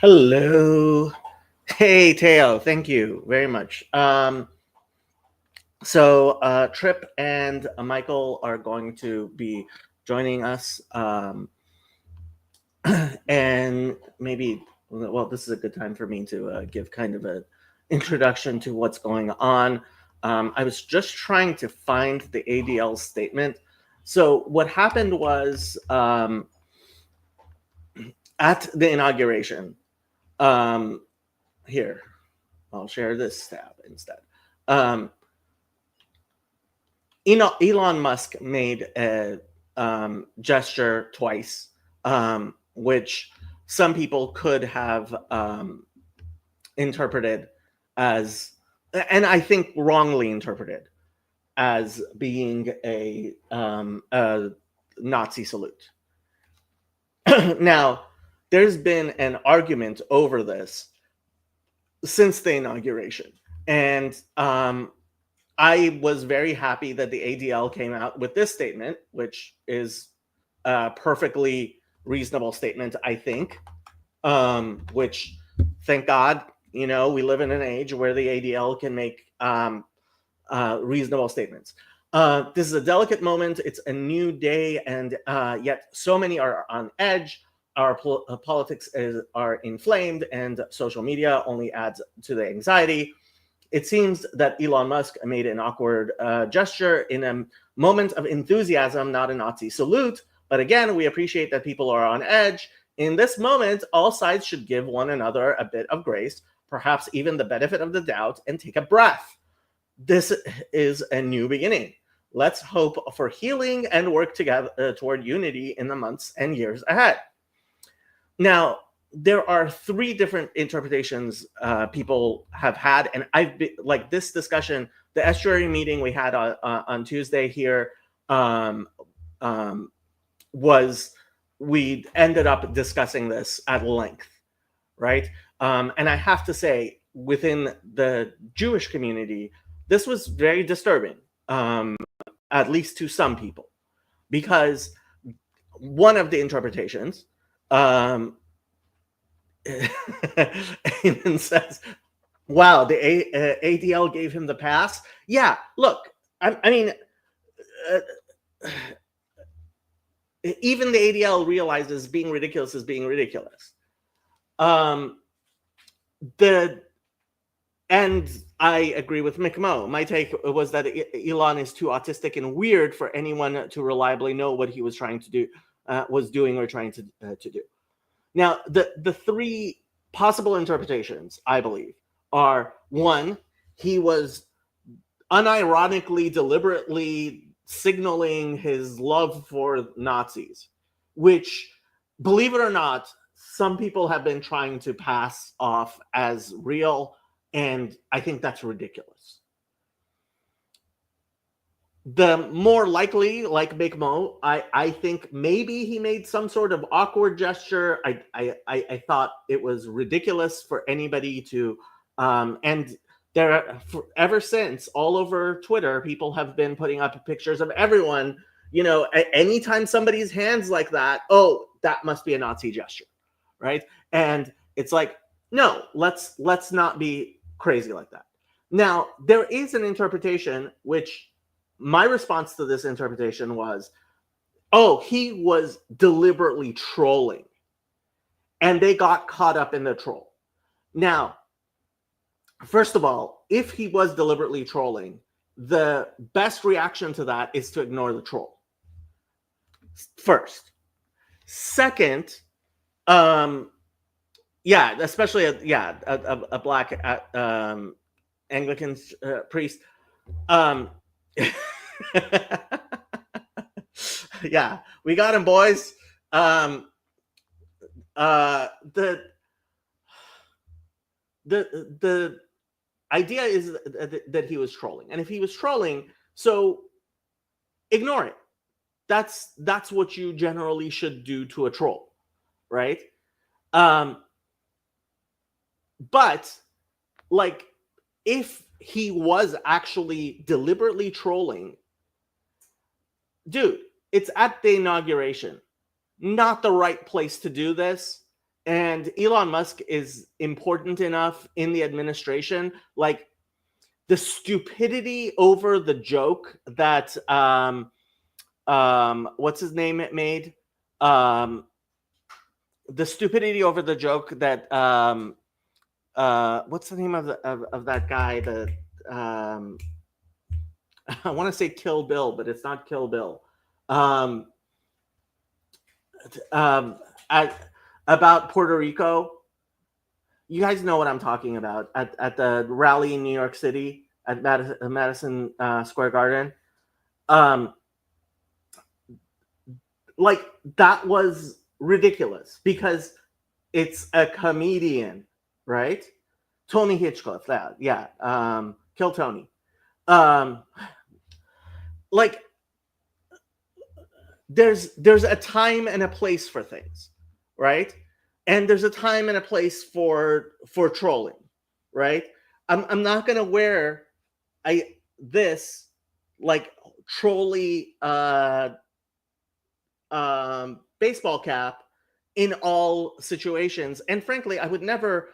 Hello. Hey, Teo. Thank you very much. So Tripp and Michael are going to be joining us. And maybe, well, this is a good time for me to give kind of an introduction to what's going on. I was just trying to find the ADL statement. So what happened was at the inauguration, here, I'll share this tab instead. Elon Musk made a gesture twice, which some people could have interpreted as, and I think wrongly interpreted, as being a Nazi salute. Now, there's been an argument over this since the inauguration, and I was very happy that the ADL came out with this statement, which is a perfectly reasonable statement, I think, which, thank God, we live in an age where the ADL can make reasonable statements. This is a delicate moment. It's a new day, and yet so many are on edge. Our politics are inflamed, and social media only adds to the anxiety. It seems that Elon Musk made an awkward gesture in a moment of enthusiasm, not a Nazi salute. But again, we appreciate that people are on edge. In this moment, all sides should give one another a bit of grace, perhaps even the benefit of the doubt, and take a breath. This is a new beginning. Let's hope for healing and work together toward unity in the months and years ahead. Now, there are three different interpretations people have had, and I've been like this discussion. The estuary meeting we had on Tuesday here was we ended up discussing this at length, right? And I have to say, within the Jewish community, this was very disturbing, at least to some people, because one of the interpretations. Eamon says, wow, the ADL gave him the pass. Yeah, look, I mean, even the ADL realizes being ridiculous is being ridiculous. And I agree with McMo. My take was that Elon is too autistic and weird for anyone to reliably know what he was trying to do, was doing or trying to do. Now, the three possible interpretations, I believe, are: one, he was unironically, deliberately signaling his love for Nazis, which, believe it or not, some people have been trying to pass off as real, and I think that's ridiculous. The more likely, like Big Mo, I think maybe he made some sort of awkward gesture. I thought it was ridiculous for anybody to, and there, ever since, all over Twitter, people have been putting up pictures of everyone. Anytime somebody's hands like that, oh, that must be a Nazi gesture, right? And it's like, no, let's not be crazy like that. Now, there is an interpretation which. My response to this interpretation was, oh, he was deliberately trolling, and they got caught up in the troll. Now, first of all, if he was deliberately trolling, the best reaction to that is to ignore the troll. First. Second, especially a black Anglican priest. Yeah, we got him, boys. The idea is that he was trolling, and if he was trolling, so ignore it. That's what you generally should do to a troll, right? But like, if he was actually deliberately trolling, dude, it's at the inauguration, not the right place to do this. and Elon Musk is important enough in the administration. Like, the stupidity over the joke that what's his name it made, the stupidity over the joke that what's the name of that guy that I want to say Kill Bill, but it's not Kill Bill. About Puerto Rico. You guys know what I'm talking about at the rally in New York City at Madison Square Garden. Like, that was ridiculous because it's a comedian, right? Tony Hitchcock, yeah. Kill Tony. Like, there's a time and a place for things, right? And there's a time and a place for trolling, right? I'm not gonna wear this like trolly baseball cap in all situations. And frankly, I would never,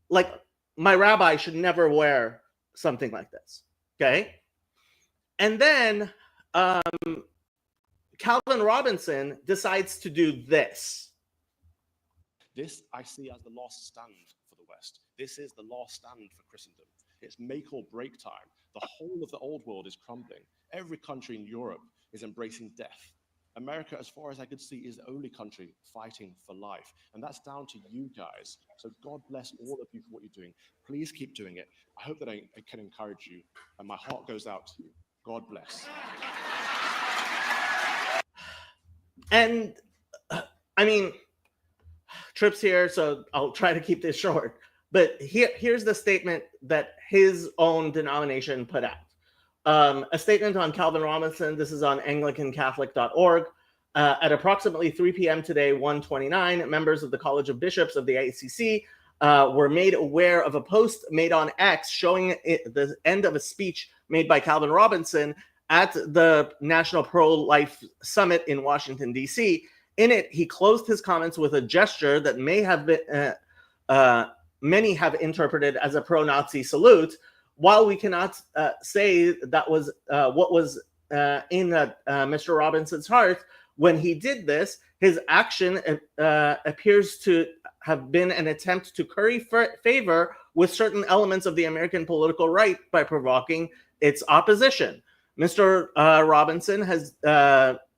like, my rabbi should never wear something like this. Okay. And then Calvin Robinson decides to do this. This I see as the last stand for the West. This is the last stand for Christendom. It's make or break time. The whole of the old world is crumbling. Every country in Europe is embracing death. America, as far as I could see, is the only country fighting for life. And that's down to you guys. So God bless all of you for what you're doing. Please keep doing it. I hope that I can encourage you. And my heart goes out to you. God bless. And I mean, Tripp's here, so I'll try to keep this short. But here's the statement that his own denomination put out. A statement on Calvin Robinson. This is on AnglicanCatholic.org. At approximately 3 p.m. today, 1:29, members of the College of Bishops of the ACC were made aware of a post made on X showing the end of a speech made by Calvin Robinson at the National Pro-Life Summit in Washington, D.C. In it, he closed his comments with a gesture that may have been many have interpreted as a pro-Nazi salute. While we cannot say that was what was in Mr. Robinson's heart when he did this, his action appears to have been an attempt to curry favor with certain elements of the American political right by provoking its opposition. Mr. Robinson has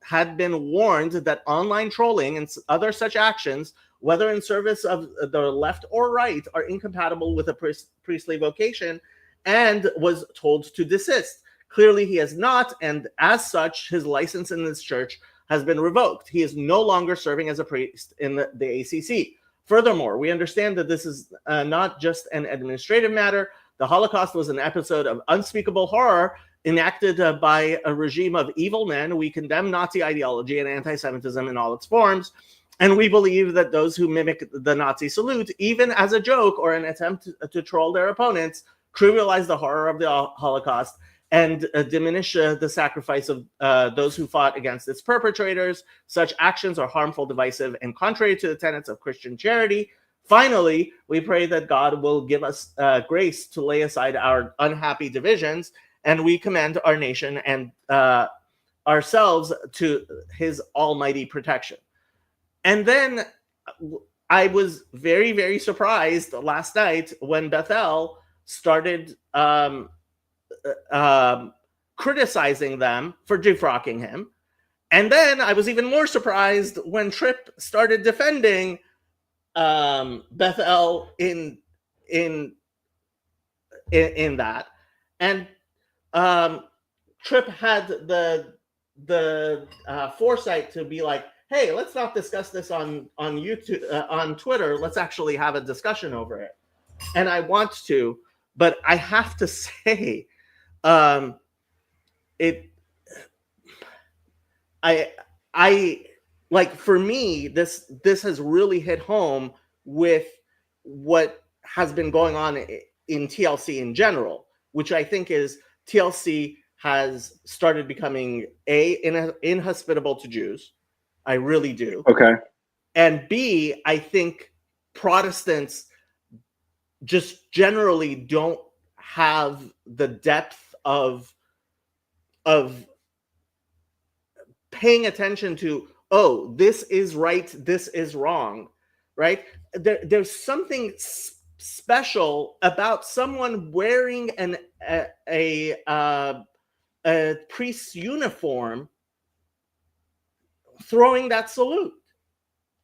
had been warned that online trolling and other such actions, whether in service of the left or right, are incompatible with a priestly vocation, and was told to desist. Clearly, he has not, and as such, his license in this church has been revoked. He is no longer serving as a priest in the ACC. Furthermore, we understand that this is not just an administrative matter. The Holocaust was an episode of unspeakable horror enacted by a regime of evil men. We condemn Nazi ideology and anti-Semitism in all its forms, and we believe that those who mimic the Nazi salute, even as a joke or an attempt to troll their opponents, trivialize the horror of the Holocaust and diminish the sacrifice of those who fought against its perpetrators. Such actions are harmful, divisive, and contrary to the tenets of Christian charity. Finally, we pray that God will give us grace to lay aside our unhappy divisions, and we commend our nation and ourselves to his almighty protection. And then I was very, very surprised last night when Bethel started criticizing them for defrocking him. And then I was even more surprised when Tripp started defending Bethel in that. And Tripp had the foresight to be like, hey, let's not discuss this on YouTube, on Twitter. Let's actually have a discussion over it. And I want to, but I have to say, I like, for me, this has really hit home with what has been going on in TLC in general, which I think is TLC has started becoming inhospitable to Jews. I really do. Okay. And B, I think Protestants just generally don't have the depth of paying attention to, oh, this is right, this is wrong, right? There's something special about someone wearing a priest's uniform throwing that salute.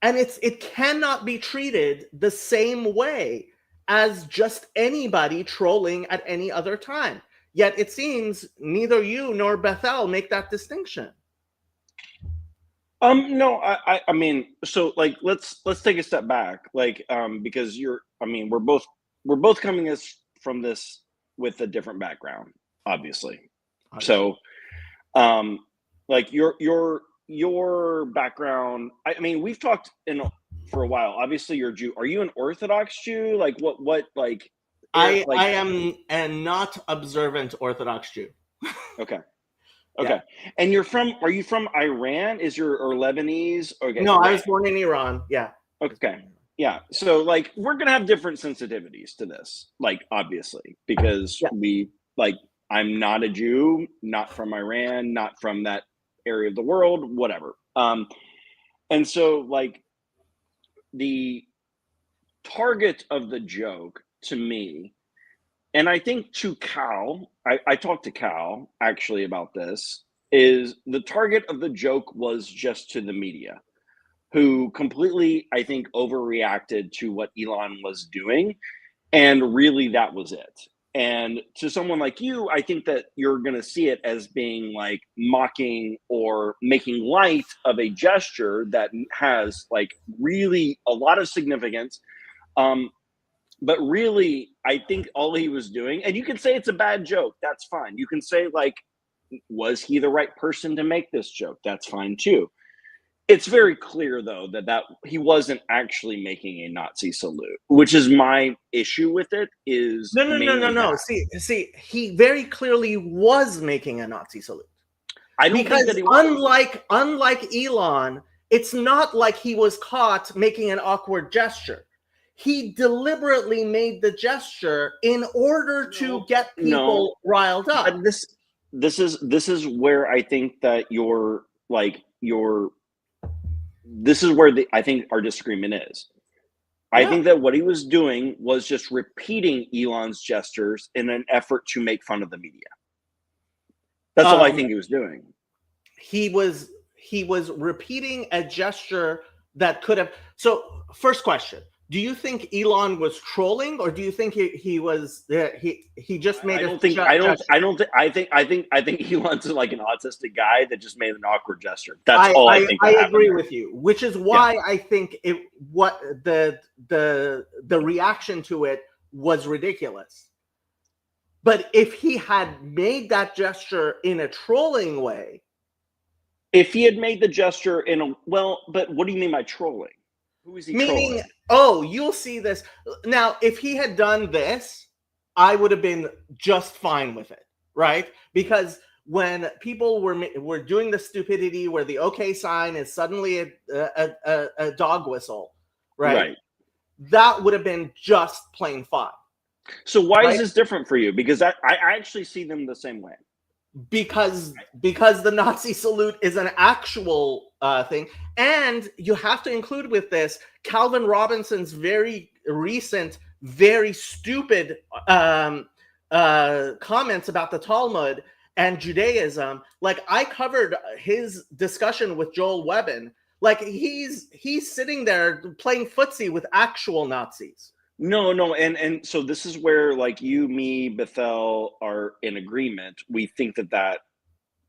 And it cannot be treated the same way as just anybody trolling at any other time. Yet it seems neither you nor Bethel make that distinction. No, I mean, so like let's take a step back, like because we're both coming from this with a different background, obviously. So like your background, I mean, we've talked for a while. Obviously you're Jew. Are you an Orthodox Jew? Like what like I am a not observant Orthodox Jew. Okay. Okay. Yeah. And are you from Iran? Or Lebanese? Okay. No, I was born in Iran. Yeah. Okay. Yeah. So like we're gonna have different sensitivities to this, like obviously, because I'm not a Jew, not from Iran, not from that area of the world, whatever. And so like the target of the joke to me, and I think to Cal, I talked to Cal actually about this, is the target of the joke was just to the media, who completely, I think, overreacted to what Elon was doing. And really that was it. And to someone like you, I think that you're going to see it as being like mocking or making light of a gesture that has like really a lot of significance. But really, I think all he was doing, and you can say it's a bad joke, that's fine. You can say like, was he the right person to make this joke? That's fine too. It's very clear though that he wasn't actually making a Nazi salute, which is my issue with it. Is no. See, he very clearly was making a Nazi salute. I don't think that he was. Unlike Elon, it's not like he was caught making an awkward gesture. He deliberately made the gesture in order to get people riled up. But this is where I think that this is where I think our disagreement is. I think that what he was doing was just repeating Elon's gestures in an effort to make fun of the media. That's all I think he was doing. He was repeating a gesture that could have. So, first question: do you think Elon was trolling, or do you think he was he just made? I think Elon's like an autistic guy that just made an awkward gesture. That's all I think. I agree with you, which is why I think the reaction to it was ridiculous. But if he had made that gesture in a trolling way, if he had made the gesture but what do you mean by trolling? Who is he trolling? Oh, you'll see this. Now, if he had done this, I would have been just fine with it, right? Because when people were doing the stupidity where the OK sign is suddenly a dog whistle, right? That would have been just plain fine. So why is this different for you? Because I actually see them the same way. Because the Nazi salute is an actual thing, and you have to include with this Calvin Robinson's very recent, very stupid comments about the Talmud and Judaism. Like, I covered his discussion with Joel Webbin. Like, he's sitting there playing footsie with actual Nazis. No, and so this is where like you, me, Bethel are in agreement. We think that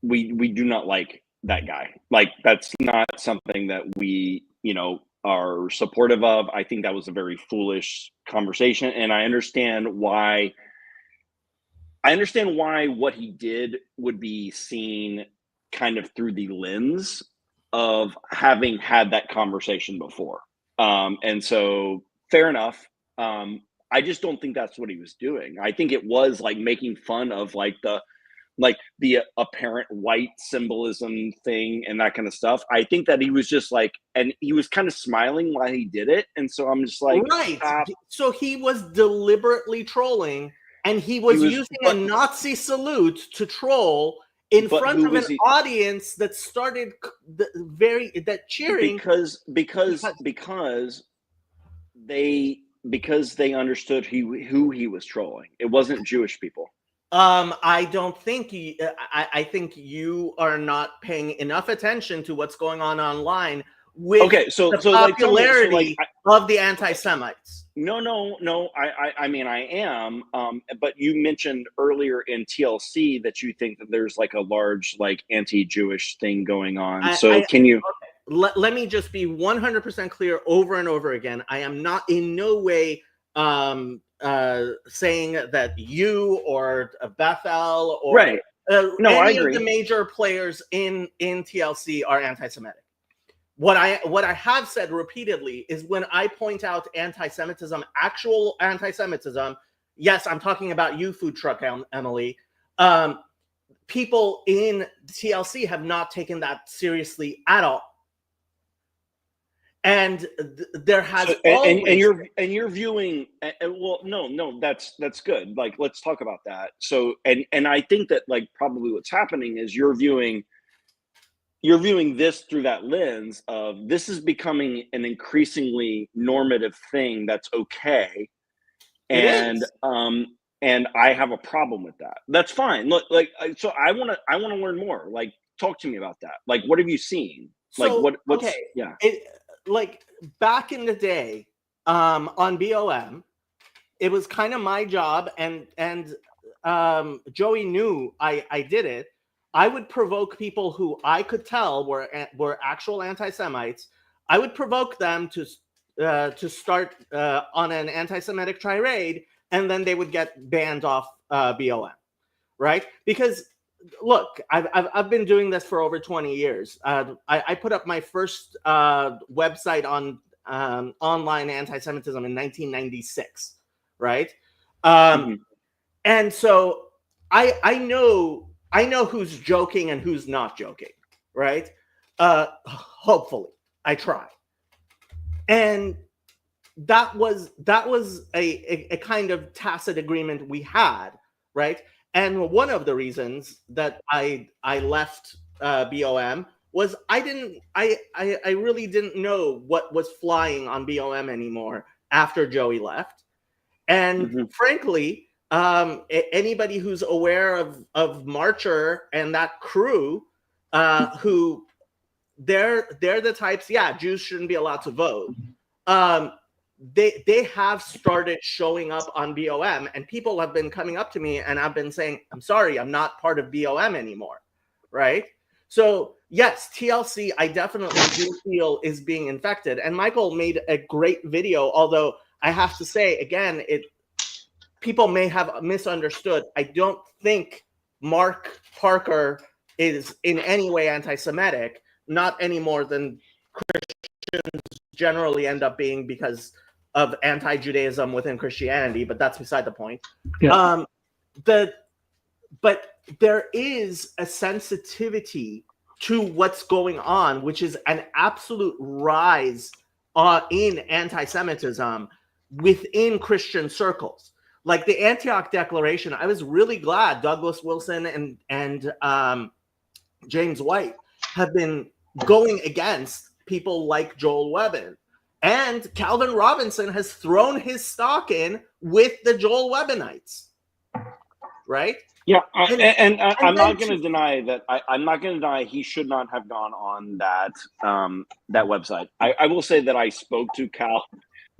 we do not like that guy. Like, that's not something that we are supportive of. I think that was a very foolish conversation, and I understand why what he did would be seen kind of through the lens of having had that conversation before. And so fair enough. I just don't think that's what he was doing. I think it was like making fun of like the like the apparent white symbolism thing and that kind of stuff. I think that he was just like, and he was kind of smiling while he did it. And so I'm just like, right. So he was deliberately trolling, and he was using a Nazi salute to troll in front of an audience that started cheering because they understood who he was trolling. It wasn't Jewish people. I don't think I think you are not paying enough attention to what's going on online with the popularity of the anti-Semites. No. I mean, I am. But you mentioned earlier in TLC that you think that there's like a large like anti-Jewish thing going on. Can you? Okay. Let me just be 100% clear over and over again. I am not in no way saying that you or Bethel or right. any of the major players in TLC are anti-Semitic. What I have said repeatedly is when I point out anti-Semitism, actual anti-Semitism, yes, I'm talking about you, Food Truck Emily. People in TLC have not taken that seriously at all. And there has always and you're viewing well, no, that's good. Like, let's talk about that. So and I think that like probably what's happening is you're viewing this through that lens of this is becoming an increasingly normative thing that's okay. And I have a problem with that. That's fine. Look, like, so I want to learn more. Like, talk to me about that. Like, what have you seen? So, like what's okay. Yeah. Like back in the day, on BOM, it was kind of my job, and Joey knew I did it. I would provoke people who I could tell were actual anti-Semites. I would provoke them to start on an anti-Semitic tirade, and then they would get banned off BOM, right? Because look, I've been doing this for over 20 years. I put up my first website on online anti-Semitism in 1996, right? And so I know who's joking and who's not joking, right? Hopefully, I try. And that was a kind of tacit agreement we had, right? And one of the reasons that I left BOM was I really didn't know what was flying on BOM anymore after Joey left. And frankly, anybody who's aware of Marcher and that crew, who they're the types, Jews shouldn't be allowed to vote. They have started showing up on BOM, and people have been coming up to me and I've been saying, I'm sorry, I'm not part of BOM anymore, right? So yes, TLC, I definitely do feel is being infected. And Michael made a great video, although I have to say, again, people may have misunderstood. I don't think Mark Parker is in any way anti-Semitic, not any more than Christians generally end up being because of anti-Judaism within Christianity, but that's beside the point. Yeah. But there is a sensitivity to what's going on, which is an absolute rise in anti-Semitism within Christian circles. Like the Antioch Declaration, I was really glad Douglas Wilson and James White have been going against people like Joel Webbin. And Calvin Robinson has thrown his stock in with the Joel Webbinites, right? Yeah, and I'm not going to deny that. I'm not going to deny he should not have gone on that website. I will say that I spoke to Cal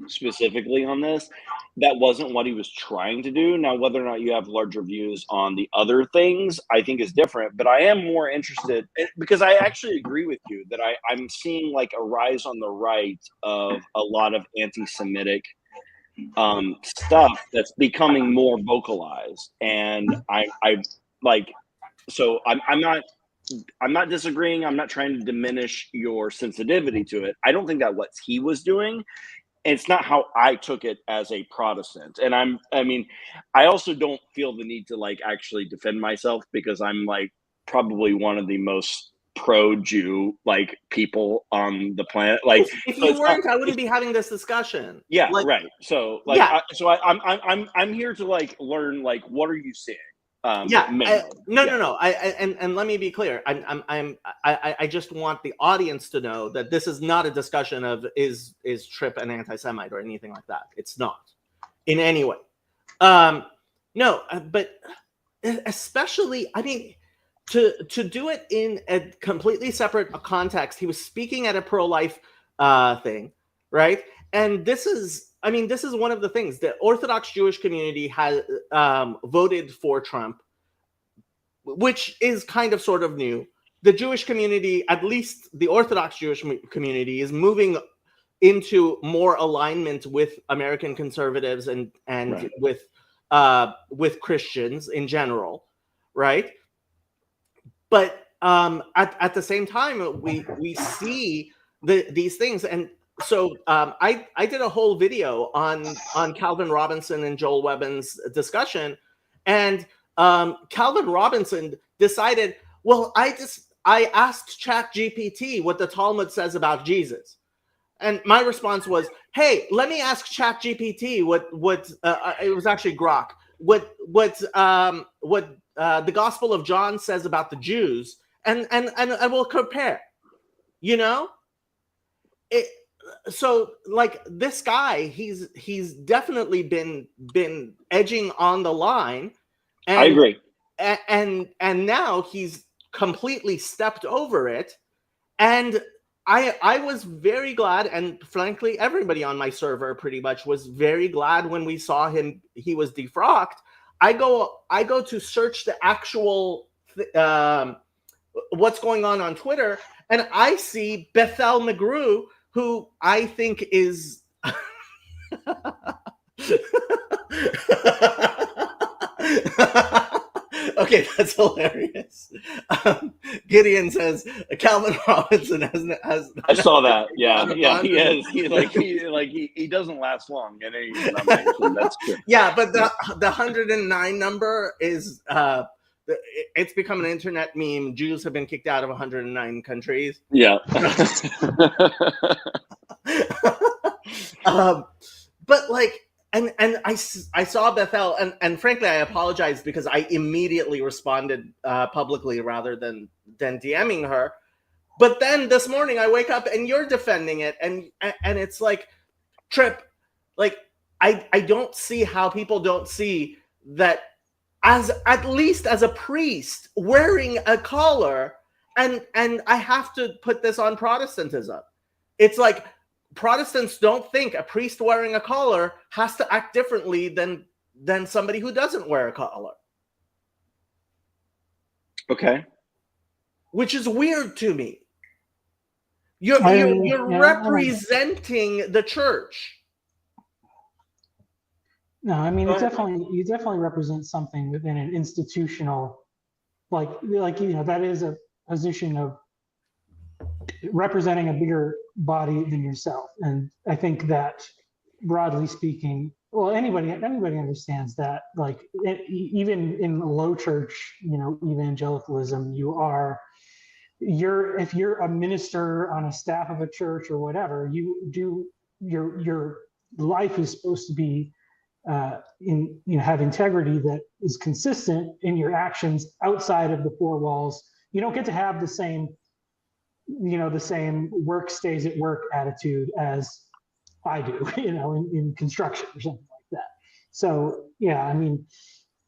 specifically on this. That wasn't what he was trying to do. Now, whether or not you have larger views on the other things, I think is different. But I am more interested because I actually agree with you that I'm seeing like a rise on the right of a lot of anti-Semitic stuff that's becoming more vocalized. And I'm not disagreeing. I'm not trying to diminish your sensitivity to it. I don't think that what he was doing it's not how I took it as a Protestant. And I mean, I also don't feel the need to like actually defend myself because I'm like probably one of the most pro-Jew like people on the planet. Like, if so you weren't, I wouldn't be having this discussion. yeah, Like, right. So like, yeah. I'm here to like learn like what are you seeing? No. And let me be clear. I just want the audience to know that this is not a discussion of is Tripp an anti-Semite or anything like that. It's not in any way. No, but especially, I mean, to do it in a completely separate context. He was speaking at a pro-life thing, right? And this is one of the things. The Orthodox Jewish community has voted for Trump, which is kind of sort of new. The Jewish community, at least the Orthodox Jewish community, is moving into more alignment with American conservatives and Right. with Christians in general, right? But at the same time, we see these things, and so I did a whole video on Calvin Robinson and Joel Webbin's discussion, and Calvin Robinson decided, well, I asked ChatGPT what the Talmud says about Jesus, and my response was, hey, let me ask ChatGPT what it was actually Grok what the Gospel of John says about the Jews, and we'll compare, you know. So like this guy, he's definitely been edging on the line, and I agree. And now he's completely stepped over it, and I was very glad, and frankly, everybody on my server pretty much was very glad when we saw he was defrocked. I go to search the actual what's going on Twitter, and I see Bethel McGrew, who I think is okay, that's hilarious. Gideon says Calvin Robinson has I saw that. Yeah, he is. He doesn't last long in any denomination. That's true. Yeah, but the 109 number is it's become an internet meme. Jews have been kicked out of 109 countries. Yeah. But like, and I saw Bethel, and frankly, I apologize because I immediately responded publicly rather than DMing her. But then this morning I wake up and you're defending it, and it's like, Tripp, like I don't see how people don't see that as at least as a priest wearing a collar, and I have to put this on Protestantism. It's like Protestants don't think a priest wearing a collar has to act differently than somebody who doesn't wear a collar. Okay. Which is weird to me. You're representing the church. No, I mean, you definitely represent something within an institutional, like that is a position of representing a bigger body than yourself. And I think that, broadly speaking, well, anybody understands that. Like, even in low church, evangelicalism, if you're a minister on a staff of a church or whatever, your life is supposed to be have integrity that is consistent in your actions outside of the four walls. You don't get to have the same work stays at work attitude as I do, in construction or something like that. So yeah, I mean,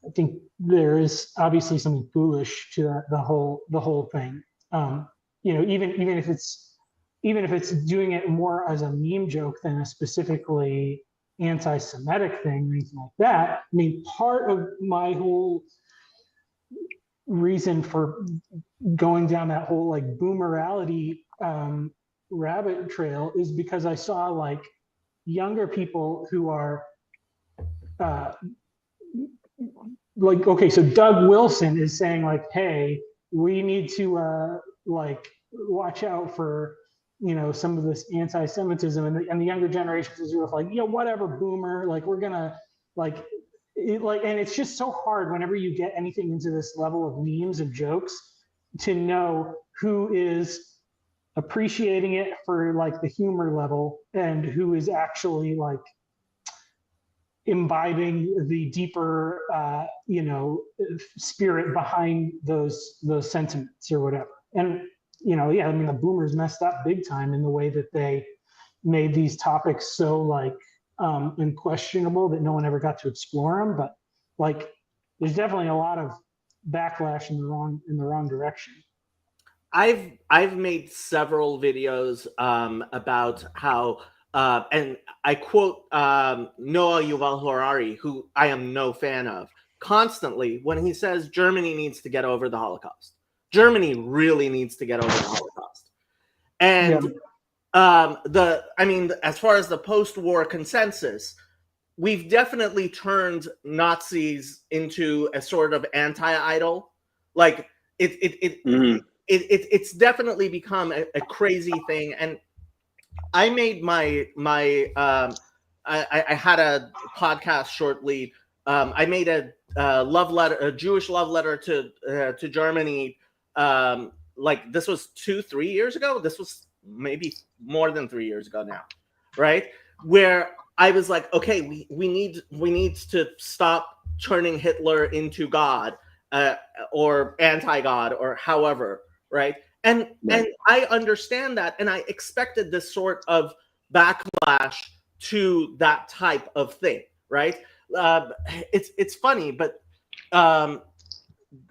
I think there is obviously something foolish to the whole thing. Even if it's doing it more as a meme joke than a specifically anti-Semitic thing or anything like that. I mean, part of my whole reason for going down that whole like boomerality rabbit trail is because I saw like younger people who are like, okay, so Doug Wilson is saying like, hey, we need to like watch out for some of this anti-Semitism, and the younger generations is sort of like, whatever, boomer, like we're gonna like and it's just so hard whenever you get anything into this level of memes and jokes to know who is appreciating it for like the humor level and who is actually like imbibing the deeper spirit behind those sentiments or whatever. And I mean, the boomers messed up big time in the way that they made these topics so like unquestionable that no one ever got to explore them. But like, there's definitely a lot of backlash in the wrong direction. I've made several videos about how and I quote Noah Yuval Harari, who I am no fan of, constantly when he says Germany needs to get over the Holocaust. Germany really needs to get over the Holocaust. And as far as the post-war consensus, we've definitely turned Nazis into a sort of anti-idol. Like it's definitely become a crazy thing. And I made I had a podcast shortly. I made a love letter, a Jewish love letter to Germany. Like this was 2-3 years ago. This was maybe more than 3 years ago now, right? Where I was like, okay, we need to stop turning Hitler into God or anti-God or however, right? And I understand that, and I expected this sort of backlash to that type of thing, right? It's funny, but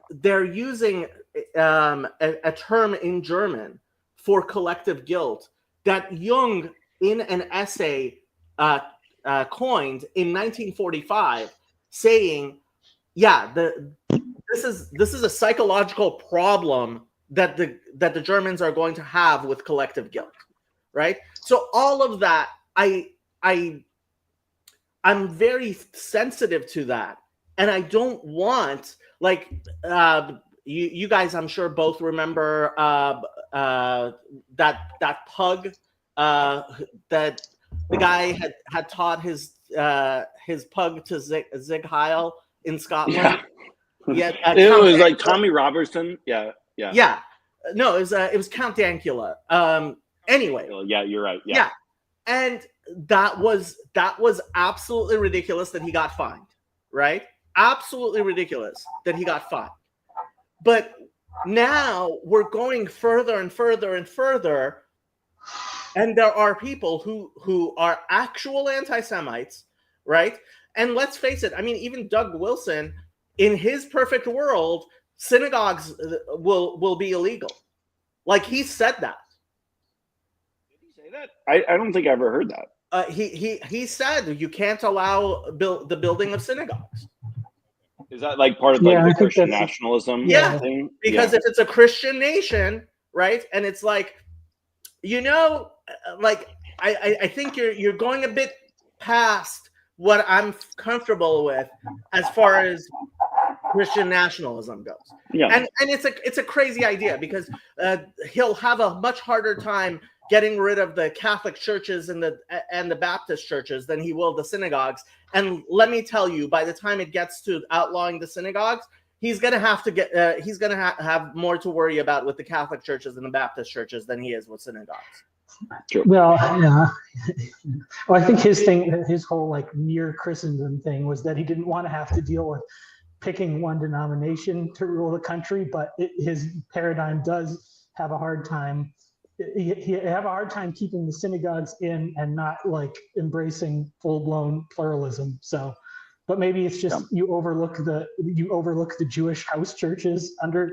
they're using a term in German for collective guilt that Jung, in an essay, coined in 1945, saying, "Yeah, this is a psychological problem that the Germans are going to have with collective guilt," right? So all of that, I'm very sensitive to that, and I don't want like you guys, I'm sure both remember that pug that the guy had taught his pug to Zig Heil in Scotland. Yeah, it was like Tommy Robertson. Yeah. No, it was Count Dankula. Anyway. Yeah, you're right. Yeah. And that was absolutely ridiculous that he got fined, right? Absolutely ridiculous that he got fined. But now we're going further and further and further, and there are people who are actual anti-Semites, right? And let's face it, I mean, even Doug Wilson, in his perfect world, synagogues will be illegal. Like, he said that. Did he say that? I don't think I ever heard that. He said you can't allow the building of synagogues. Is that like part of like the Christian nationalism thing? Because if it's a Christian nation, right, and it's like, like I think you're going a bit past what I'm comfortable with as far as Christian nationalism goes. Yeah. And it's a crazy idea because he'll have a much harder time getting rid of the Catholic churches and the Baptist churches than he will the synagogues. And let me tell you, by the time it gets to outlawing the synagogues, he's going to have to have more to worry about with the Catholic churches and the Baptist churches than he is with synagogues. Sure. Well, yeah. Well, I think his whole like near Christendom thing was that he didn't want to have to deal with picking one denomination to rule the country, but his paradigm does have a hard time. He have a hard time keeping the synagogues in and not like embracing full-blown pluralism. So, but maybe it's just you overlook the Jewish house churches under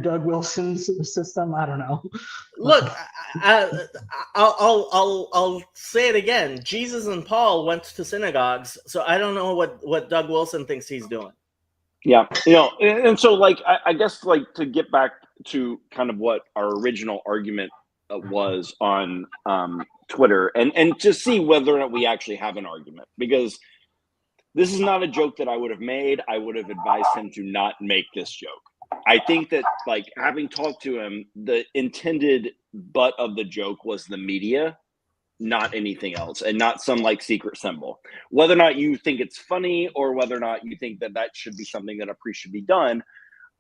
Doug Wilson's system. I don't know. Look, I'll say it again. Jesus and Paul went to synagogues, so I don't know what Doug Wilson thinks he's doing. Yeah, and so like I guess like to get back to kind of what our original argument was on Twitter, and to see whether or not we actually have an argument, because this is not a joke that I would have made. I would have advised him to not make this joke. I think that like having talked to him, the intended butt of the joke was the media, not anything else, and not some like secret symbol. Whether or not you think it's funny or whether or not you think that should be something that a priest should be done,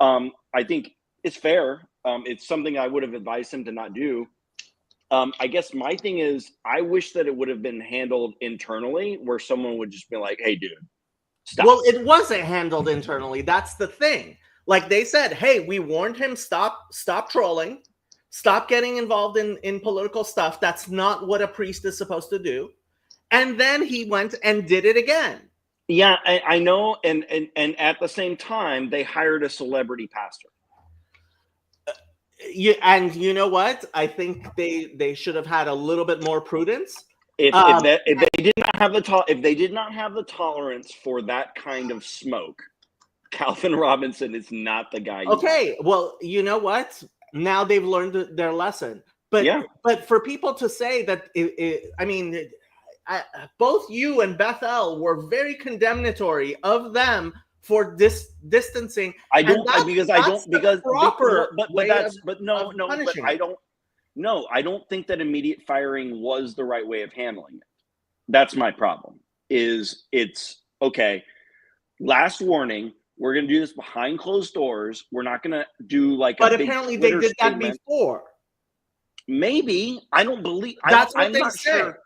I think it's fair. It's something I would have advised him to not do. I guess my thing is, I wish that it would have been handled internally, where someone would just be like, "Hey, dude, stop." Well, it wasn't handled internally. That's the thing. Like they said, "Hey, we warned him, stop trolling, stop getting involved in political stuff. That's not what a priest is supposed to do." And then he went and did it again. Yeah, I know, and at the same time, they hired a celebrity pastor. And you know what? I think they should have had a little bit more prudence. If they did not have the tolerance for that kind of smoke, Calvin Robinson is not the guy. Okay, well, you know what? Now they've learned their lesson. But yeah. But for people to say that, both you and Bethel were very condemnatory of them for distancing. I don't think that immediate firing was the right way of handling it. That's my problem. It's okay. Last warning. We're going to do this behind closed doors. We're not going to do like but a big apparently Twitter they did statement. that before. Maybe. I don't believe. That's what I'm they not said. Sure.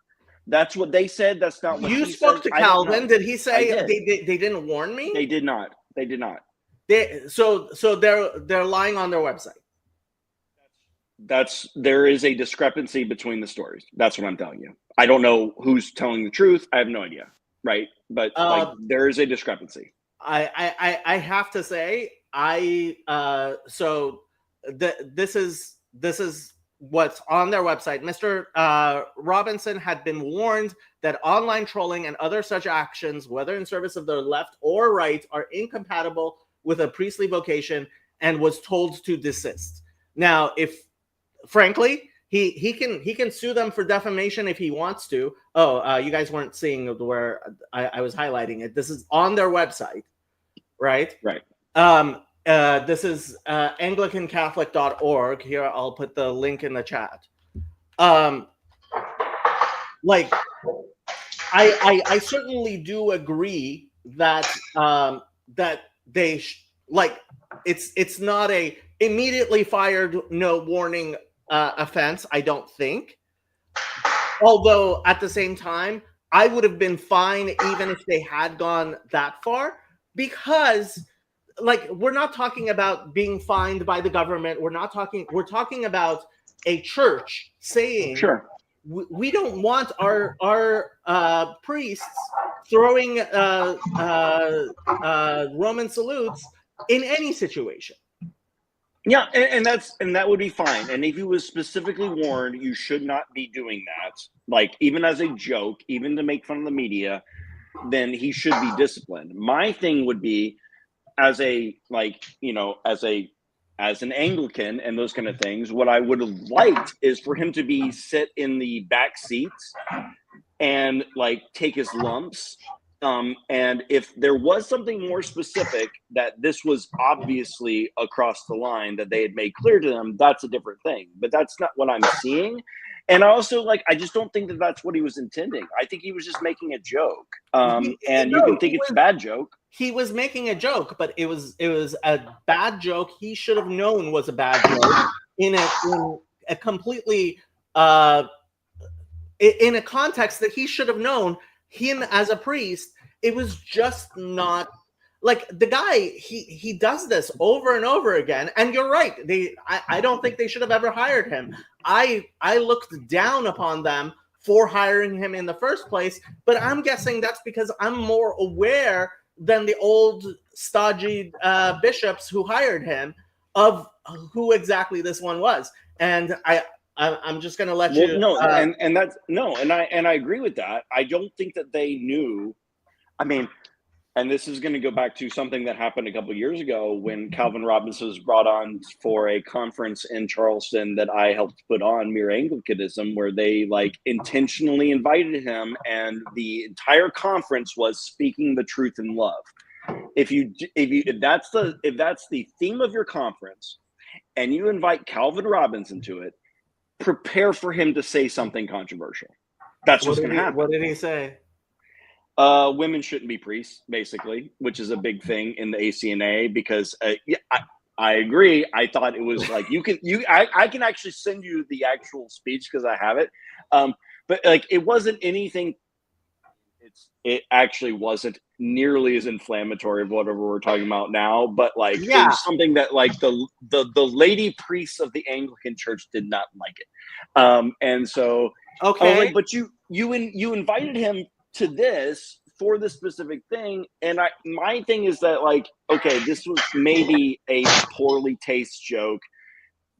That's what they said. That's not what you he spoke said. to Calvin. Did he say did. They didn't warn me? They did not. They did not. So they're lying on their website. There is a discrepancy between the stories. That's what I'm telling you. I don't know who's telling the truth. I have no idea. Right. But there is a discrepancy. I have to say, this is what's on their website. Mr. Robinson had been warned that online trolling and other such actions, whether in service of the left or right, are incompatible with a priestly vocation, and was told to desist. Now, frankly, he can sue them for defamation if he wants to. You guys weren't seeing where I was highlighting it. This is on their website, right? Right. This is AnglicanCatholic.org. Here, I'll put the link in the chat. I certainly do agree that they it's not a immediately fired, no warning offense. I don't think. Although at the same time, I would have been fine even if they had gone that far, because we're not talking about being fined by the government. We're talking about a church saying, sure, we don't want our priests throwing Roman salutes in any situation. Yeah, and that would be fine. And if he was specifically warned, you should not be doing that. Even as a joke, even to make fun of the media, then he should be disciplined. My thing would be, as an Anglican and those kind of things, what I would have liked is for him to sit in the back seats and take his lumps. And if there was something more specific that this was obviously across the line that they had made clear to them, that's a different thing. But that's not what I'm seeing. And I also I just don't think that that's what he was intending. I think he was just making a joke. You can think it's a bad joke. He was making a joke, but it was a bad joke. He should have known was a bad joke in a completely in a context that he should have known. Him as a priest, it was just not the guy. He does this over and over again. And you're right. I don't think they should have ever hired him. I looked down upon them for hiring him in the first place, but I'm guessing that's because I'm more aware than the old stodgy bishops who hired him of who exactly this one was. And I'm just going to let you. No, and I agree with that. I don't think that they knew. I mean, and this is going to go back to something that happened a couple of years ago when Calvin Robinson was brought on for a conference in Charleston that I helped put on, Mere Anglicanism, where they intentionally invited him, and the entire conference was speaking the truth in love. If that's the theme of your conference, and you invite Calvin Robinson to it, prepare for him to say something controversial. That's what's going to happen. What did he say? Women shouldn't be priests, basically, which is a big thing in the ACNA because I agree. I thought it was like I can actually send you the actual speech because I have it. But like it wasn't anything. It actually wasn't nearly as inflammatory of whatever we're talking about now. But like it was something that like the lady priests of the Anglican Church did not like it. And so I was like, but you invited him to this for this specific thing, and my thing is that like, okay, this was maybe a poorly taste joke,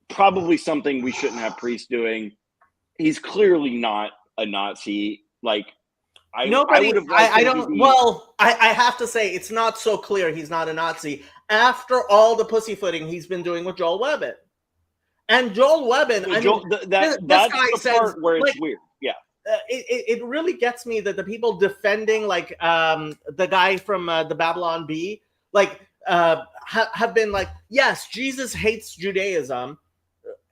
probably something we shouldn't have priests doing. He's clearly not a Nazi. Like, I have to say it's not so clear he's not a Nazi after all the pussyfooting he's been doing with Joel Webbin. And Joel Webbin, that's the part where it's weird. Yeah. It really gets me that the people defending like the guy from the Babylon Bee like have been like, yes, Jesus hates Judaism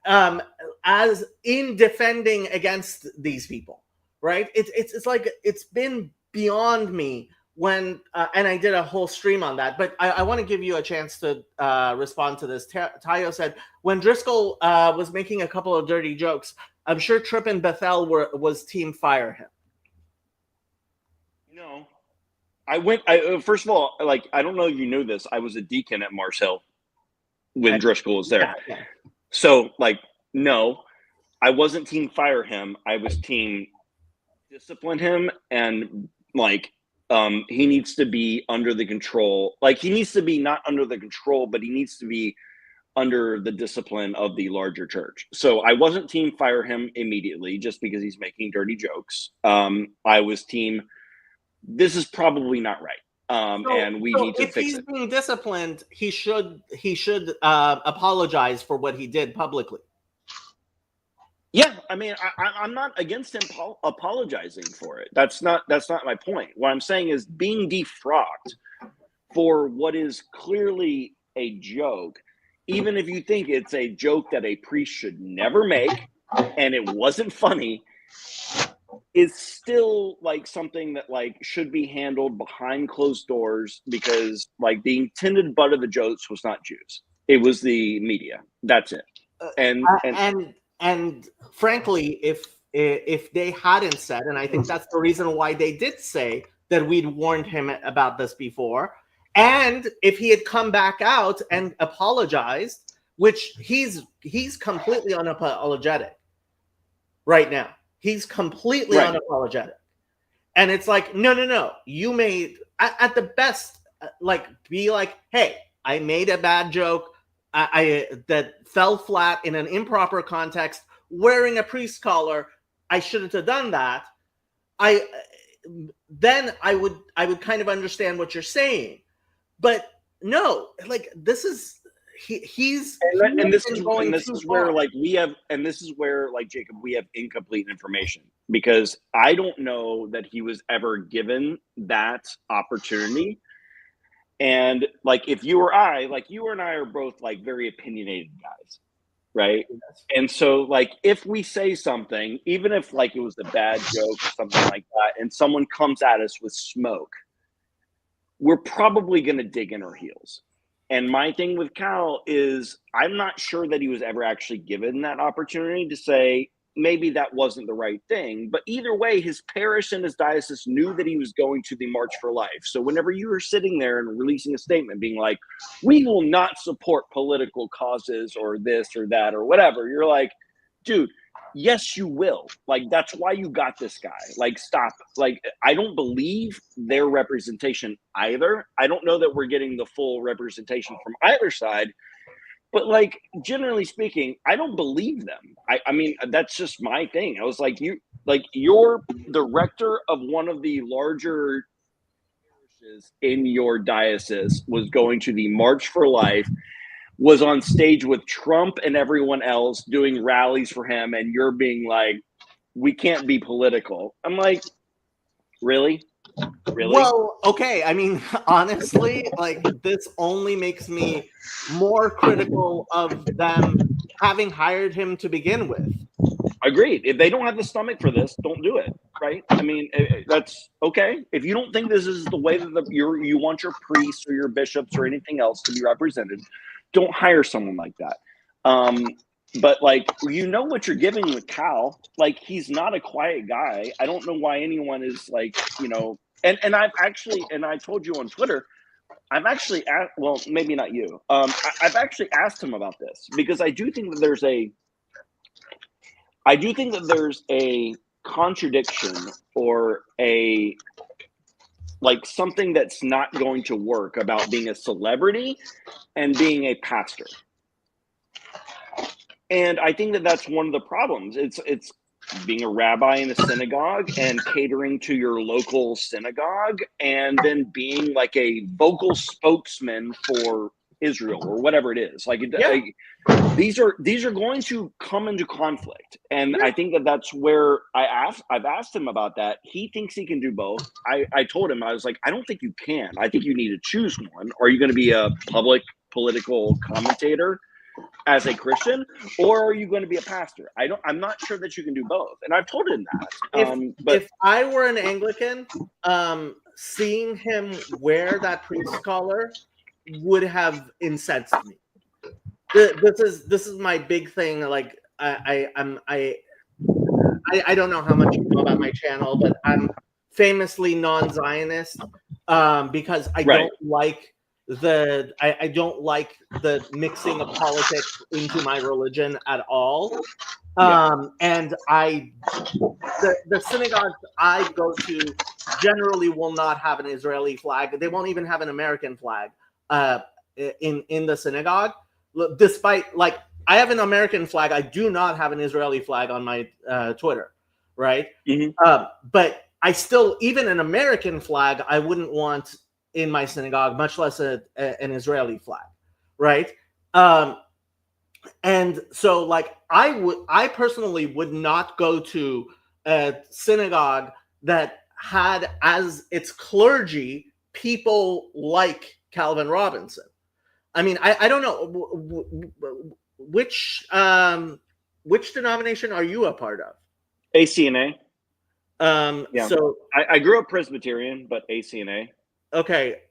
as in defending against these people, right? It's like it's been beyond me when and I did a whole stream on that, but I want to give you a chance to respond to this. Tayo said, when Driscoll was making a couple of dirty jokes, I'm sure Tripp and Bethel was team fire him. No, first of all, like, I don't know if you knew this. I was a deacon at Mars Hill when Driscoll was there. Yeah. So like, no, I wasn't team fire him. I was team discipline him. And like, he needs to be under the control. Like he needs to be not under the control, but he needs to be under the discipline of the larger church. So I wasn't team fire him immediately just because he's making dirty jokes. I was team, this is probably not right. And we need to fix it. If he's being disciplined, he should apologize for what he did publicly. Yeah, I mean, I'm not against him apologizing for it. That's not my point. What I'm saying is being defrocked for what is clearly a joke, even if you think it's a joke that a priest should never make and it wasn't funny, is still like something that like should be handled behind closed doors, because like the intended butt of the jokes was not Jews. It was the media. That's it. And frankly, if they hadn't said, and I think that's the reason why they did say that we'd warned him about this before, and if he had come back out and apologized, which he's completely unapologetic right now. He's completely unapologetic. And it's like, no. You made, at the best, like, be like, hey, I made a bad joke. I that fell flat in an improper context, wearing a priest collar. I shouldn't have done that. Then I would kind of understand what you're saying. But no, like this is this is where Jacob, we have incomplete information, because I don't know that he was ever given that opportunity. And like, if you or I, like you and I are both like very opinionated guys, right? Yes. And so like, if we say something, even if like it was a bad joke or something like that, and someone comes at us with smoke, we're probably going to dig in our heels. And my thing with Cal is I'm not sure that he was ever actually given that opportunity to say, maybe that wasn't the right thing. But either way, his parish and his diocese knew that he was going to the March for Life. So whenever you were sitting there and releasing a statement being like, we will not support political causes or this or that or whatever, you're like, dude, yes, you will. Like, that's why you got this guy. Like, stop. Like, I don't believe their representation either. I don't know that we're getting the full representation from either side. But like, generally speaking, I don't believe them. I mean, that's just my thing. I was like, you're the rector of one of the larger parishes in your diocese was going to the March for Life, was on stage with Trump and everyone else doing rallies for him. And you're being like, we can't be political. I'm like, really? Really? Well, okay. I mean, honestly, like this only makes me more critical of them having hired him to begin with. Agreed. If they don't have the stomach for this, don't do it. Right? I mean, that's okay. If you don't think this is the way that you want your priests or your bishops or anything else to be represented, don't hire someone like that. But like, you know what you're giving with Cal. Like, he's not a quiet guy. I don't know why anyone is like, you know. And I've actually, and I told you on Twitter, I've actually asked, well, maybe not you. I've actually asked him about this because I do think that there's a contradiction or something that's not going to work about being a celebrity and being a pastor. And I think that that's one of the problems. It's being a rabbi in a synagogue and catering to your local synagogue, and then being like a vocal spokesman for Israel or whatever it is. These are going to come into conflict, and I think that that's where I've asked him about that. He thinks he can do both. I told him, I was like, I don't think you can. I think you need to choose one. Are you going to be a public political commentator as a Christian, or are you going to be a pastor? I'm not sure that you can do both, and I've told him that. If I were an Anglican, seeing him wear that priest collar would have incensed me. This is my big thing. Like I don't know how much you know about my channel, but I'm famously non-Zionist because I don't like I don't like the mixing of politics into my religion at all. And the synagogues I go to generally will not have an Israeli flag. They won't even have an American flag in the synagogue. Despite, like, I have an American flag, I do not have an Israeli flag on my Twitter, right? Mm-hmm. But I still, even an American flag, I wouldn't want in my synagogue, much less an Israeli flag, right? And so, like, I personally would not go to a synagogue that had as its clergy people like Calvin Robinson. I mean, I don't know which denomination are you a part of? ACNA. Yeah. So I grew up Presbyterian, but ACNA. Okay.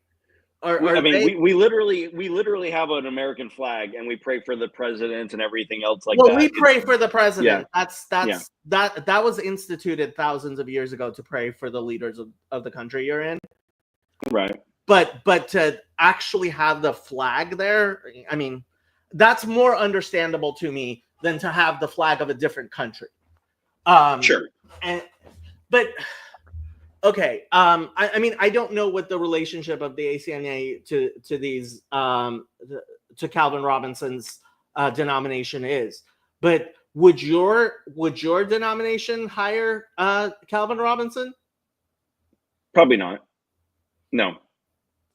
We literally have an American flag, and we pray for the president and everything else like that. Well, we pray for the president. Yeah. That was instituted thousands of years ago to pray for the leaders of the country you're in. Right. But to actually have the flag there, I mean, that's more understandable to me than to have the flag of a different country. Sure. But okay. I mean, I don't know what the relationship of the ACNA to these to Calvin Robinson's denomination is, but would your denomination hire Calvin Robinson? Probably not. No.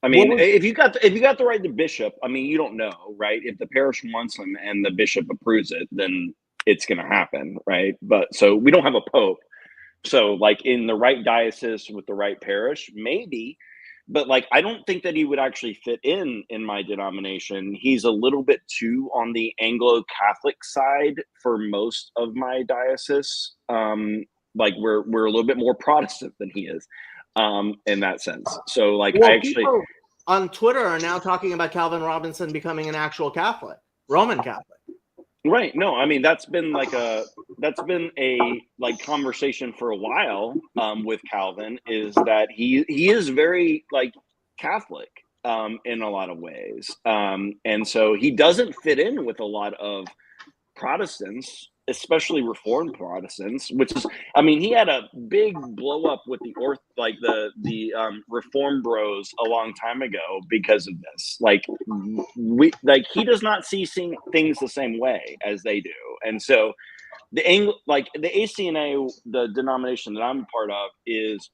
I mean, if you got the right to bishop, I mean, you don't know, right? If the parish wants him and the bishop approves it, then it's going to happen, right? But so we don't have a pope. So, like, in the right diocese with the right parish, maybe. But, like, I don't think that he would actually fit in my denomination. He's a little bit too on the Anglo-Catholic side for most of my diocese. Like, we're a little bit more Protestant than he is. In that sense. So, like, well, I actually people on Twitter are now talking about Calvin Robinson becoming an actual Catholic, Roman Catholic. Right. No, I mean, that's been a conversation for a while with Calvin, is that he is very, like, Catholic in a lot of ways. And so he doesn't fit in with a lot of Protestants, especially Reformed Protestants, which is, I mean, he had a big blow up with the Reform Bros a long time ago because of this. Like, he does not see things the same way as they do, and so the ACNA, the denomination that I'm a part of, is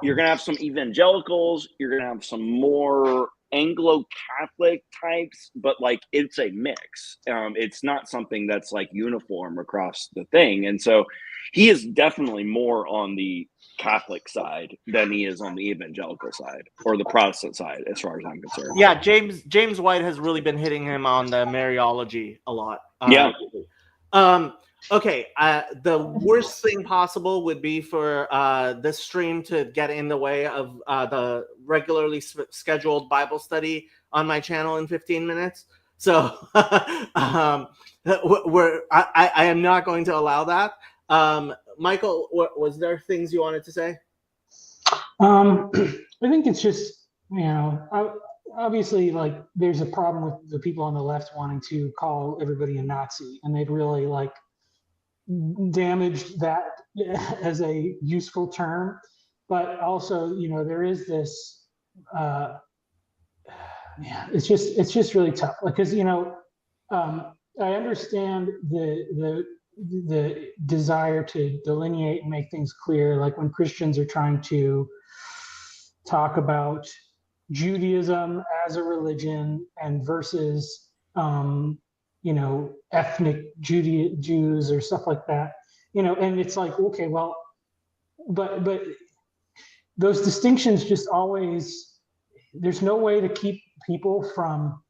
you're gonna have some evangelicals, you're gonna have some more Anglo-Catholic types, but, like, it's a mix. It's not something that's, like, uniform across the thing. And so he is definitely more on the Catholic side than he is on the evangelical side or the Protestant side, as far as I'm concerned. Yeah, James White has really been hitting him on the Mariology a lot. Okay, the worst thing possible would be for this stream to get in the way of the regularly scheduled Bible study on my channel in 15 minutes. So I am not going to allow that. Michael, was there things you wanted to say? I think it's just, obviously, like, there's a problem with the people on the left wanting to call everybody a Nazi, and they've really like damaged that as a useful term. But also, there is this, it's just really tough, because I understand the desire to delineate and make things clear, like when Christians are trying to talk about Judaism as a religion and versus ethnic Jews or stuff like that, and it's like, okay, well, but those distinctions just always, there's no way to keep people from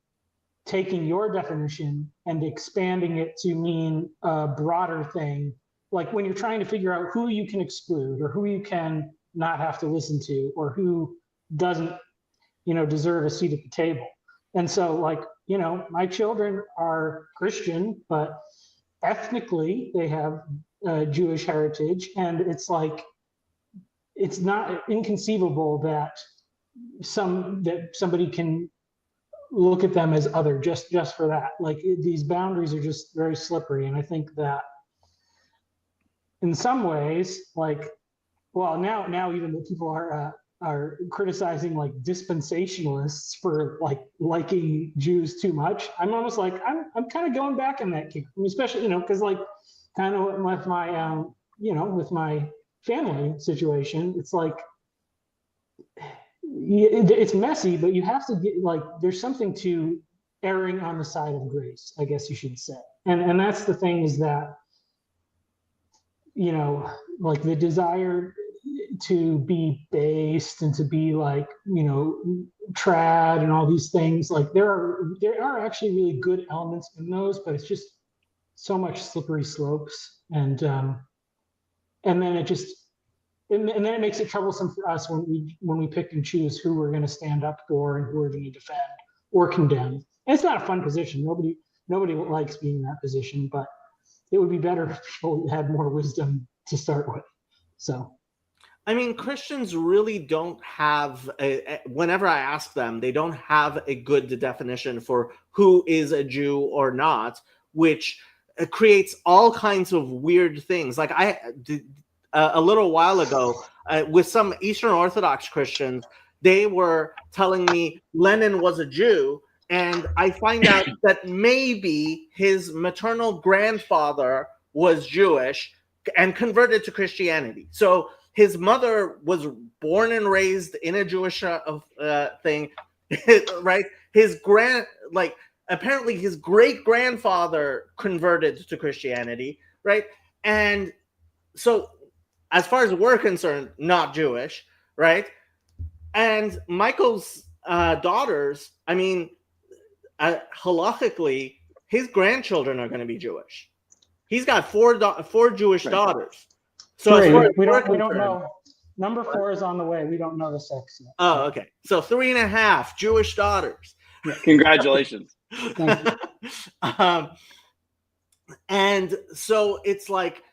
taking your definition and expanding it to mean a broader thing. Like when you're trying to figure out who you can exclude or who you can not have to listen to, or who doesn't, deserve a seat at the table. And so, like, my children are Christian, but ethnically they have Jewish heritage. And it's like, it's not inconceivable that somebody can look at them as other just for that. Like, these boundaries are just very slippery. And I think that in some ways, like, well, now even the people are criticizing like dispensationalists for like liking Jews too much. I'm almost like, I'm kind of going back in that camp, especially, because like kind of with my, with my family situation, it's like, it's messy, but you have to get, like, there's something to erring on the side of grace, I guess you should say. And that's the thing, is that, like the desire to be based and to be like, trad and all these things, like there are actually really good elements in those, but it's just so much slippery slopes. And then it just, and then it makes it troublesome for us when we pick and choose who we're going to stand up for and who we're going to defend or condemn. And it's not a fun position. Nobody likes being in that position, but it would be better if people had more wisdom to start with. So, I mean, Christians really don't have whenever I ask them, they don't have a good definition for who is a Jew or not, which creates all kinds of weird things. Like I did a little while ago with some Eastern Orthodox Christians, they were telling me Lenin was a Jew, and I find out that maybe his maternal grandfather was Jewish and converted to Christianity. So his mother was born and raised in a Jewish thing, right? Apparently his great grandfather converted to Christianity, right? And so, as far as we're concerned, not Jewish, right? And Michael's daughters, I mean, halakhically, his grandchildren are going to be Jewish. He's got four Jewish daughters. So we don't know. Number 4 is on the way. We don't know the sex yet. Oh, okay. So 3.5 Jewish daughters. Yeah. Congratulations. Thank you. And so it's like,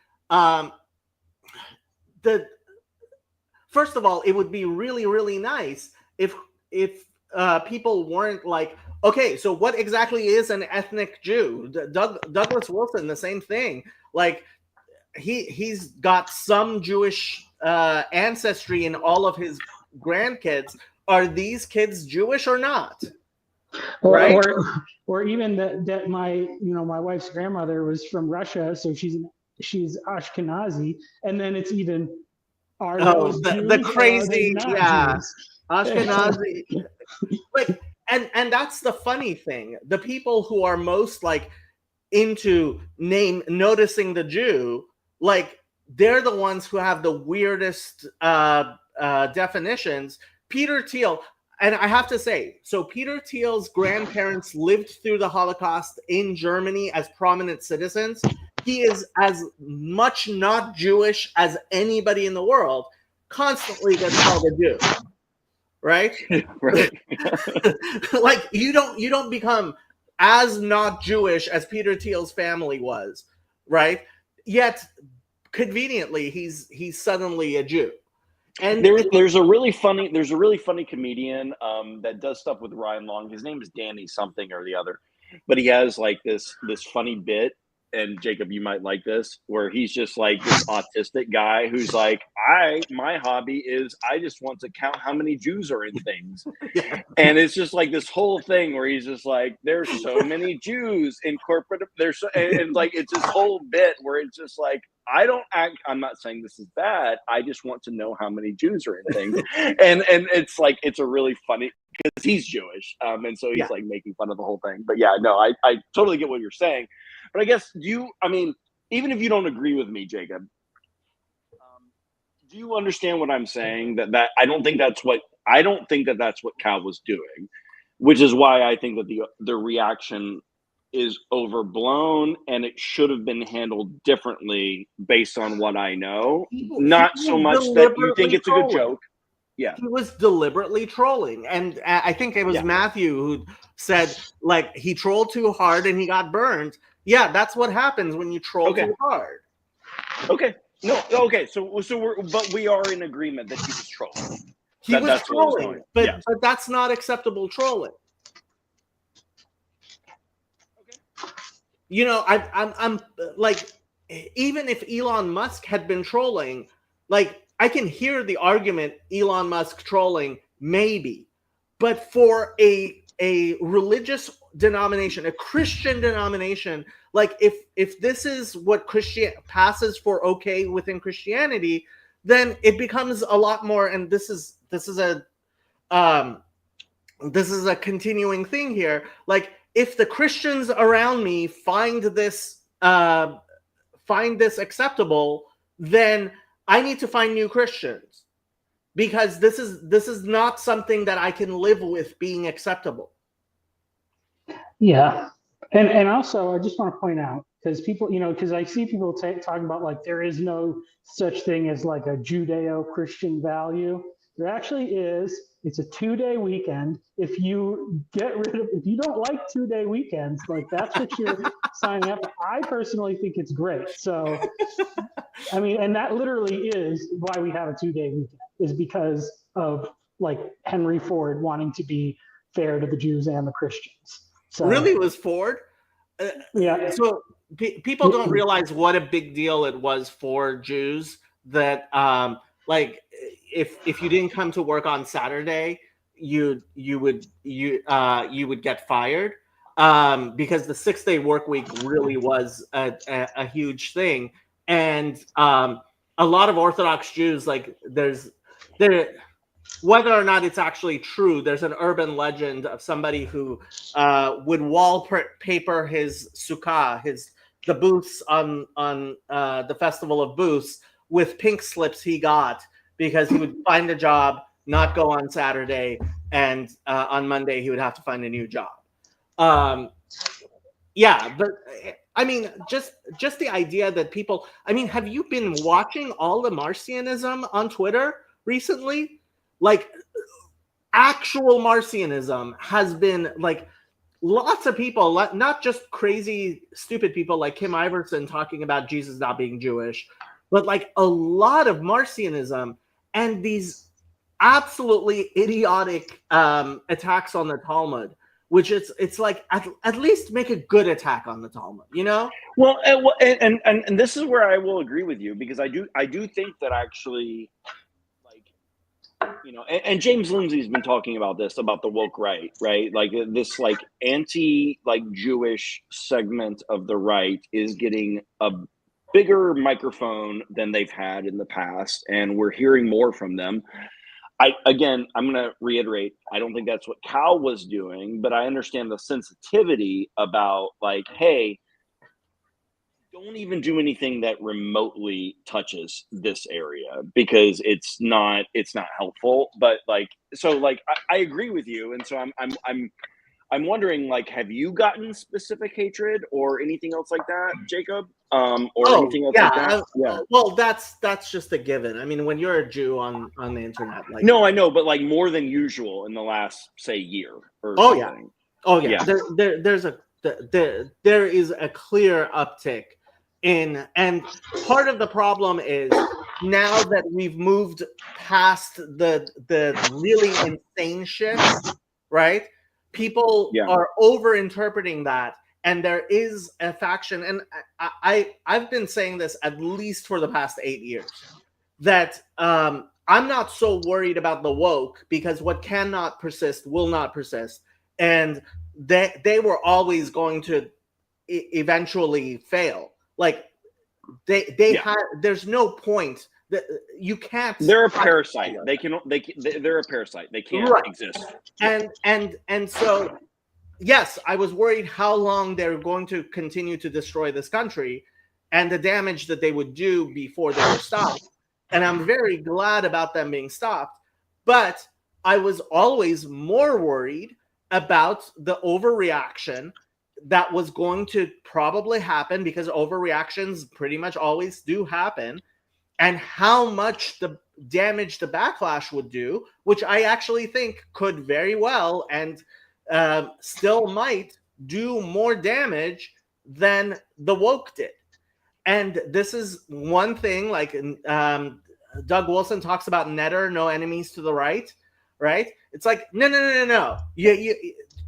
first of all, it would be really, really nice if people weren't like, okay, so what exactly is an ethnic Jew? Douglas Wilson, the same thing. Like, he's got some Jewish ancestry in all of his grandkids. Are these kids Jewish or not? Right? Or even that my wife's grandmother was from Russia, so she's Ashkenazi, and then it's even the crazy, yeah, Ashkenazi. Like, and that's the funny thing. The people who are most like into noticing the Jew, like, they're the ones who have the weirdest definitions. Peter Thiel, and I have to say, so Peter Thiel's grandparents lived through the Holocaust in Germany as prominent citizens, he is as much not Jewish as anybody in the world, constantly gets called a Jew, right? Right. Like you don't become as not Jewish as Peter Thiel's family was, right? Yet conveniently he's suddenly a Jew. And there's a really funny comedian that does stuff with Ryan Long. His name is Danny something or the other, but he has like this funny bit, and Jacob, you might like this, where he's just like this autistic guy who's like, my hobby is I just want to count how many Jews are in things. yeah. And it's just like this whole thing where he's just like, there's so many Jews in corporate, and like it's this whole bit where it's just like, I'm not saying this is bad. I just want to know how many Jews are in things. and it's like, it's a really funny, because he's Jewish. And so he's like making fun of the whole thing. But yeah, no, I totally get what you're saying. But I guess, even if you don't agree with me, Jacob, do you understand what I'm saying? That I don't think that's what Cal was doing, which is why I think that the reaction is overblown and it should have been handled differently based on what I know. Not so much that you think it's a good joke. Yeah. He was deliberately trolling. And I think it was Matthew who said, like, he trolled too hard and he got burned. Yeah, that's what happens when you troll too hard. Okay. No, okay. So we are in agreement that he was trolling. He was trolling, but that's not acceptable trolling. You know, I'm like, even if Elon Musk had been trolling, like, I can hear the argument Elon Musk trolling, maybe, but for a religious denomination, a Christian denomination, like if this is what passes for okay within Christianity, then it becomes a lot more. And this is a continuing thing here. Like, if the Christians around me find this acceptable, then I need to find new Christians, because this is not something that I can live with being acceptable. Yeah. And also, I just want to point out, because people, because I see people talking about like there is no such thing as like a Judeo-Christian value. There actually is. It's a 2-day weekend. If you don't like 2-day weekends, like that's what you're signing up. I personally think it's great. So, I mean, and that literally is why we have a 2-day weekend, is because of like Henry Ford wanting to be fair to the Jews and the Christians. So, really, was Ford? Yeah. So people don't realize what a big deal it was for Jews that, like, if you didn't come to work on Saturday, you would get fired, because the 6-day work week really was a huge thing. And a lot of Orthodox Jews, like, whether or not it's actually true, there's an urban legend of somebody who would wallpaper his sukkah, the booths on the Festival of Booths, with pink slips he got, because he would find a job, not go on Saturday, and on Monday he would have to find a new job. Yeah, but I mean, just the idea that people, I mean, have you been watching all the Marcionism on Twitter recently? Like, actual Marcionism has been, like, lots of people, not just crazy, stupid people like Kim Iverson talking about Jesus not being Jewish, but like a lot of Marcionism and these absolutely idiotic attacks on the Talmud, which it's like, at least make a good attack on the Talmud, you know? Well, and this is where I will agree with you, because I do think that actually, and James Lindsay's been talking about this, about the woke right? Like this, like Jewish segment of the right is getting a bigger microphone than they've had in the past, and we're hearing more from them. I'm going to reiterate, I don't think that's what Cal was doing, but I understand the sensitivity about, like, hey, don't even do anything that remotely touches this area, because it's not helpful. But I agree with you, and so I'm wondering, like, have you gotten specific hatred or anything else like that, Jacob? or anything else like that? Well, that's just a given. I mean, when you're a Jew on the internet, like no, I know, but like more than usual in the last say year or something. Yeah. There is a clear uptick in, and part of the problem is now that we've moved past the really insane shit, right? People are over interpreting that, and there is a faction, and I've been saying this at least for the past 8 years, that I'm not so worried about the woke, because what cannot persist will not persist, and they were always going to eventually fail. Like they had, there's no point that you can't. They're a parasite. They're a parasite. They can't exist. And so, yes, I was worried how long they're going to continue to destroy this country and the damage that they would do before they were stopped. And I'm very glad about them being stopped. But I was always more worried about the overreaction that was going to probably happen, because overreactions pretty much always do happen, and how much the damage the backlash would do, which I actually think could very well and still might do more damage than the woke did. And this is one thing, like Doug Wilson talks about netter, no enemies to the right, right? It's like, no. You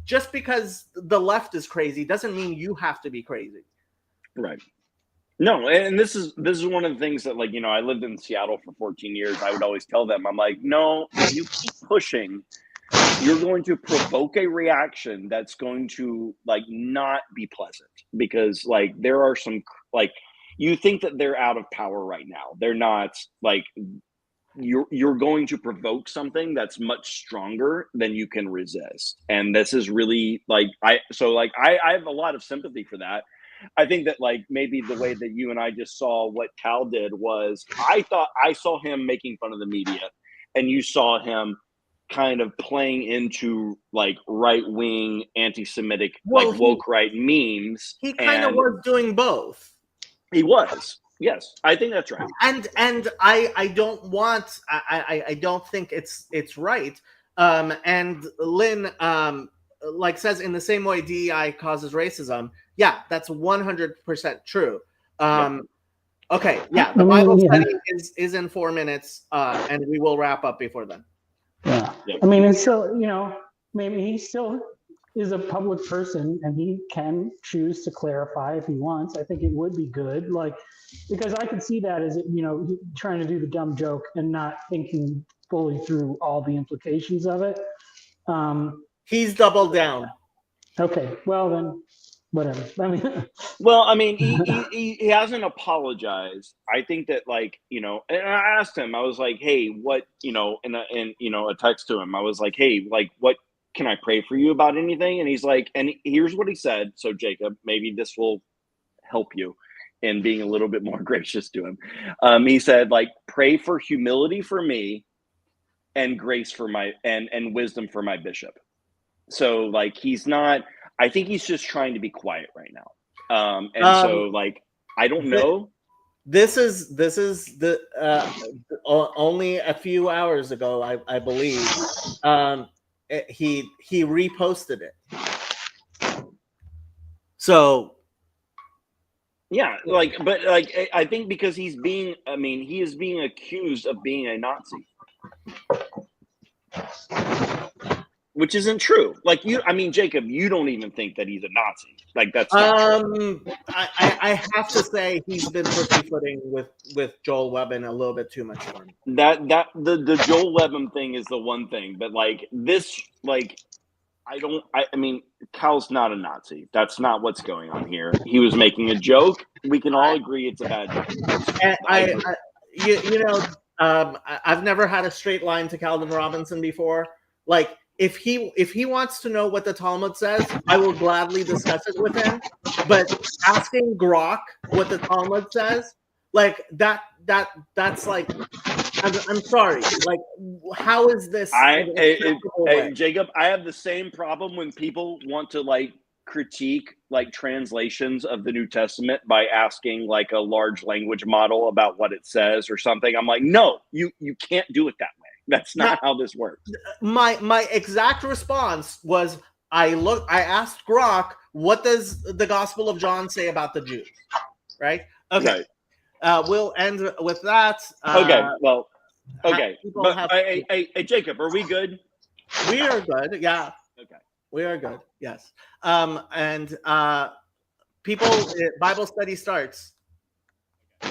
just because the left is crazy doesn't mean you have to be crazy. Right. No, and this is one of the things that, like, you know, I lived in Seattle for 14 years. I would always tell them, I'm like, no, if you keep pushing, you're going to provoke a reaction that's going to, like, not be pleasant, because, like, there are some, like, you think that they're out of power right now. They're not. Like, you're going to provoke something that's much stronger than you can resist. And this is really, like, I have a lot of sympathy for that. I think that, like, maybe the way that you and I just saw what Cal did was, I thought I saw him making fun of the media, and you saw him kind of playing into, like, right-wing anti-Semitic, like, woke right memes. He kind of was doing both. He was. Yes, I think that's right. And I don't want, I don't think it's right. And Lynn like says, in the same way DEI causes racism. Yeah, that's 100% true. Okay, yeah, the Bible study is in 4 minutes, and we will wrap up before then. Yeah, I mean, it's still, you know, maybe he still is a public person and he can choose to clarify if he wants. I think it would be good, like, because I can see that as, you know, trying to do the dumb joke and not thinking fully through all the implications of it. He's doubled down. Okay, well then, whatever. I mean, well, I mean, he hasn't apologized. I think that, like, you know, and I asked him, I was like, hey, what, you know, and you know, a text to him, I was like, hey, like, what can I pray for you about anything? And he's like, and here's what he said. So Jacob, maybe this will help you in being a little bit more gracious to him. He said, like, pray for humility for me and grace for my, and wisdom for my bishop. So, like, he's not, I think he's just trying to be quiet right now. So, like, I don't know. This is the only a few hours ago, I believe, he reposted it. So yeah, like, but, like, I think because he's being, I mean, he is being accused of being a Nazi, which isn't true. Like, you, I mean, Jacob, you don't even think that he's a Nazi. Like, that's not true. I have to say he's been pussyfooting with Joel Webben a little bit too much for me. The Joel Webben thing is the one thing, but, like, this, like, I mean, Cal's not a Nazi. That's not what's going on here. He was making a joke. We can all agree it's a bad joke. And you know, I've never had a straight line to Calvin Robinson before. Like, if he wants to know what the Talmud says, I will gladly discuss it with him. But asking Grok what the Talmud says, like, that's like, I'm sorry. Like, how is this? Jacob, I have the same problem when people want to, like, critique like translations of the New Testament by asking like a large language model about what it says or something. I'm like, no, you can't do it that way. That's not how this works. My exact response was, I asked Grok, what does the Gospel of John say about the Jews? Right? Okay. Right. We'll end with that. Okay. Well, okay. People But have- hey, Jacob, are we good? We are good. Yeah. Okay. We are good. Yes. And people, Bible study starts